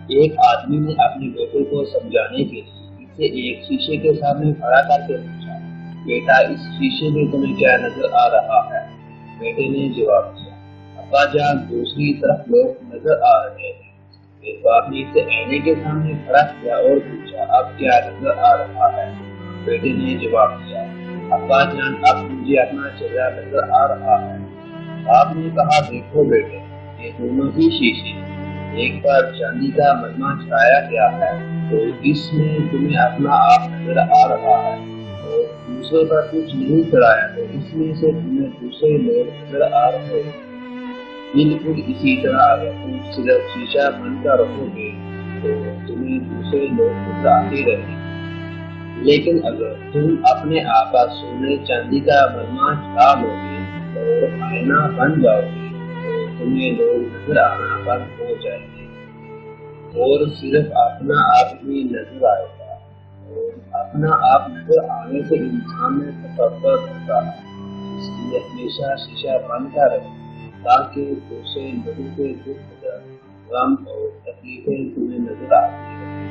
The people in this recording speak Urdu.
ایک آدمی نے اپنے بیٹے کو سمجھانے کے لیے اسے ایک شیشے کے سامنے کھڑا کر کے پوچھا، بیٹا اس شیشے میں تمہیں کیا نظر آ رہا ہے؟ بیٹے نے جواب دیا، ابا جان دوسری طرف لوگ نظر آ رہے ہیں۔ پھر باپ نے اسے آئینے کے سامنے کھڑا کیا اور پوچھا، اب کیا نظر آ رہا ہے؟ بیٹے نے جواب دیا، ابا جان اب مجھے اپنا چہرہ نظر آ رہا ہے۔ باپ نے کہا، دیکھو بیٹے، یہ دونوں ہی شیشے، ایک پر چاندی کا مجمع چھایا گیا ہے تو اس میں تمہیں اپنا آپ نظر آ رہا ہے، اور دوسرے پر کچھ نہیں چڑھایا تو اس میں سے تمہیں دوسرے لوگ نظر آ رہے ہیں۔ بالکل اسی طرح اگر تم صرف شیشہ بن کر رہو گے تو تمہیں دوسرے لوگ نظر آتے رہیں گے، لیکن اگر تم اپنے آپ پر سونے چاندی کا مجمع چڑھا لو گے اور آئینہ بن جاؤ گے تو تمہیں لوگ نظر آنا بند ہو جائیں گے، اور صرف اپنا آپ ہی نظر آئے گا۔ اور اپنا آپ نظر آنے سے انسان میں تکبر ہوتا ہے، اس لیے ہمیشہ شیشہ بن کر رہے تاکہ دوسرے لوگوں کے دکھ درد، غم اور تکلیفیں تمہیں نظر آتی رہیں۔